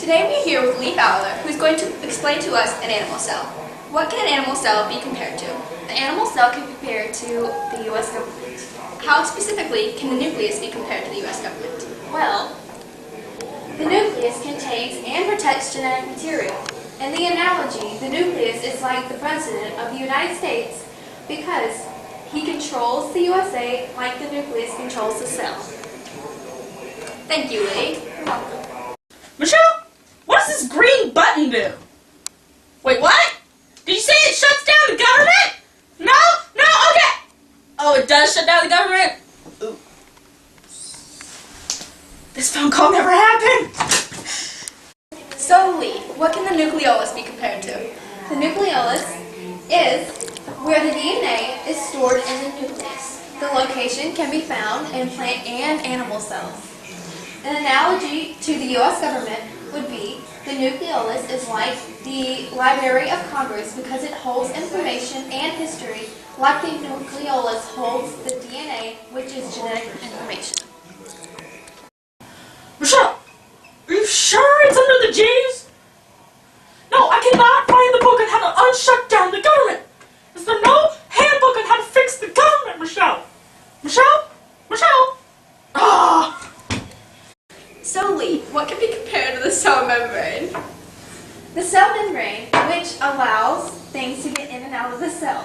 Today we're here with Lee Fowler, who's going to explain to us an animal cell. What can an animal cell be compared to? The animal cell can be compared to the U.S. government. How specifically can the nucleus be compared to the U.S. government? Well, the nucleus contains and protects genetic material. In the analogy, the nucleus is like the President of the United States because he controls the USA like the nucleus controls the cell. Thank you, Lee. You're welcome. Michelle, what does this green button do? Wait, what? Did you say it shuts down the government? No, okay. Oh, it does shut down the government? Ooh. This phone call never happened. So, Lee, what can the nucleolus be compared to? The nucleolus is where the DNA is stored in the nucleus. The location can be found in plant and animal cells. An analogy to the U.S. government would be the nucleolus is like the Library of Congress because it holds information and history like the nucleolus holds the DNA, which is genetic information. Michelle, are you sure it's under the G's? No, I cannot find the book on how to unshut down the government. Is there no handbook on how to fix the government, Michelle? Michelle? Ah! So, Lee, what can be compared to the cell membrane? The cell membrane, which allows things to get in and out of the cell.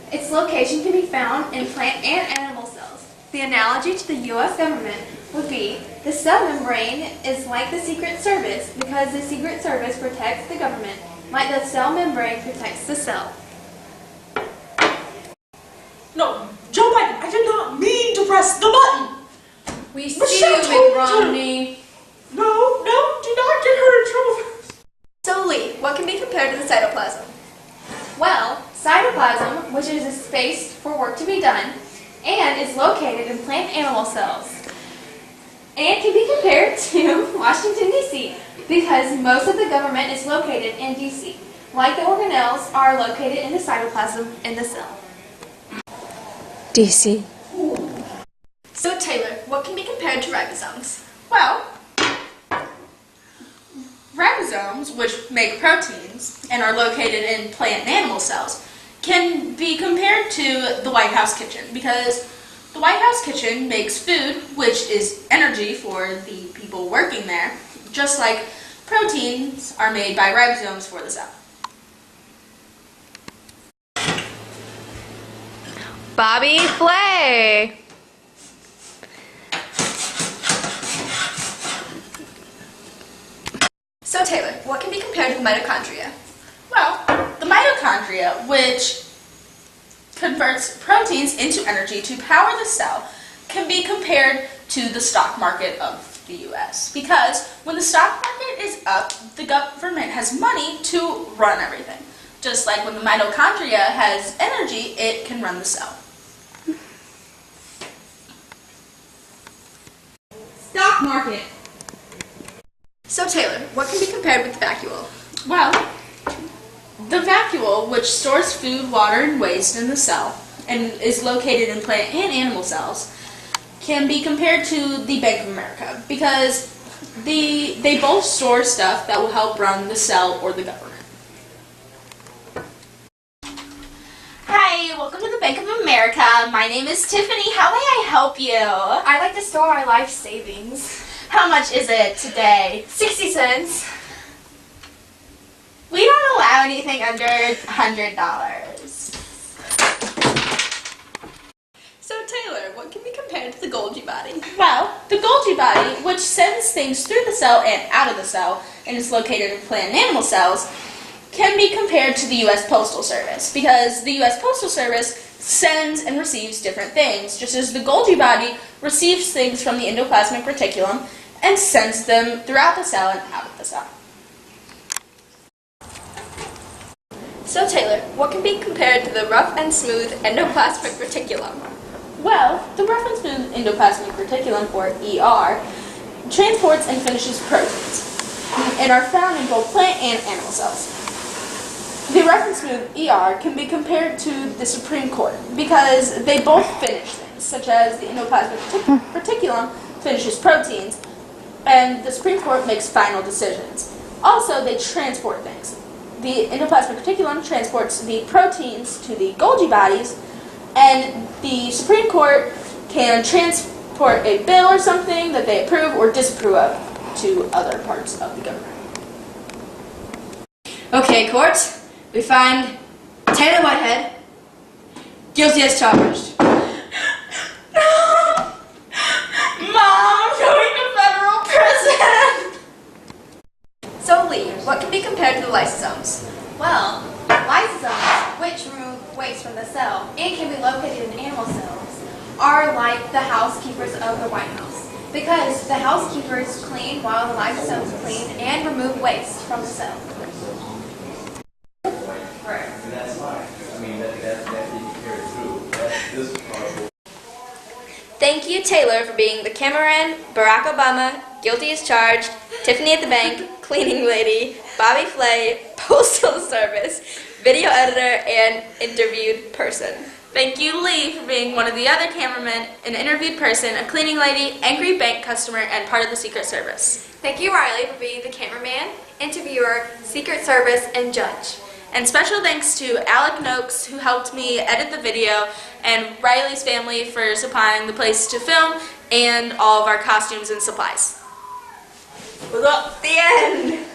Its location can be found in plant and animal cells. The analogy to the U.S. government would be the cell membrane is like the Secret Service because the Secret Service protects the government like the cell membrane protects the cell. No, Joe Biden, I did not mean to press the button. We see Michelle you, told Mitt Romney. No, do not get her in trouble. So, Lee, what can be compared to the cytoplasm? Well, cytoplasm, which is a space for work to be done, and is located in plant animal cells, and can be compared to Washington, D.C., because most of the government is located in D.C., like the organelles are located in the cytoplasm in the cell. DC. So, Taylor, what can be compared to ribosomes? Well, ribosomes, which make proteins and are located in plant and animal cells, can be compared to the White House kitchen because the White House kitchen makes food, which is energy for the people working there, just like proteins are made by ribosomes for the cell. Bobby Flay. So, Taylor, what can be compared to the mitochondria? Well, the mitochondria, which converts proteins into energy to power the cell, can be compared to the stock market of the U.S. because when the stock market is up, the government has money to run everything. Just like when the mitochondria has energy, it can run the cell. Stock market. So, Taylor, what can be compared with the vacuole? Well, the vacuole, which stores food, water, and waste in the cell, and is located in plant and animal cells, can be compared to the Bank of America because they both store stuff that will help run the cell or the government. Hi, welcome to the Bank of America. My name is Tiffany. How may I help you? I like to store our life savings. How much is it today? 60 cents. We don't allow anything under $100. So, Taylor, what can be compared to the Golgi body? Well, the Golgi body, which sends things through the cell and out of the cell, and is located in plant and animal cells, can be compared to the U.S. Postal Service because the U.S. Postal Service sends and receives different things, just as the Golgi body receives things from the endoplasmic reticulum and sends them throughout the cell and out of the cell. So, Taylor, what can be compared to the rough and smooth endoplasmic reticulum? Well, the rough and smooth endoplasmic reticulum, or ER, transports and finishes proteins and are found in both plant and animal cells. The rough and smooth ER can be compared to the Supreme Court because they both finish things, such as the endoplasmic reticulum finishes proteins, and the Supreme Court makes final decisions. Also, they transport things. The endoplasmic reticulum transports the proteins to the Golgi bodies, and the Supreme Court can transport a bill or something that they approve or disapprove of to other parts of the government. Okay, court, we find Taylor Whitehead guilty as charged. Mom, I'm going to federal prison! So Lee, what can be compared to the lysosomes? Well, lysosomes, which remove waste from the cell and can be located in animal cells, are like the housekeepers of the White House, because the housekeepers clean while the lysosomes clean and remove waste from the cell. Thank you, Taylor, for being the cameraman, Barack Obama, guilty as charged, Tiffany at the bank, cleaning lady, Bobby Flay, postal service, video editor, and interviewed person. Thank you, Lee, for being one of the other cameramen, an interviewed person, a cleaning lady, angry bank customer, and part of the Secret Service. Thank you, Riley, for being the cameraman, interviewer, Secret Service, and judge. And special thanks to Alec Noakes, who helped me edit the video, and Riley's family for supplying the place to film, and all of our costumes and supplies. The end!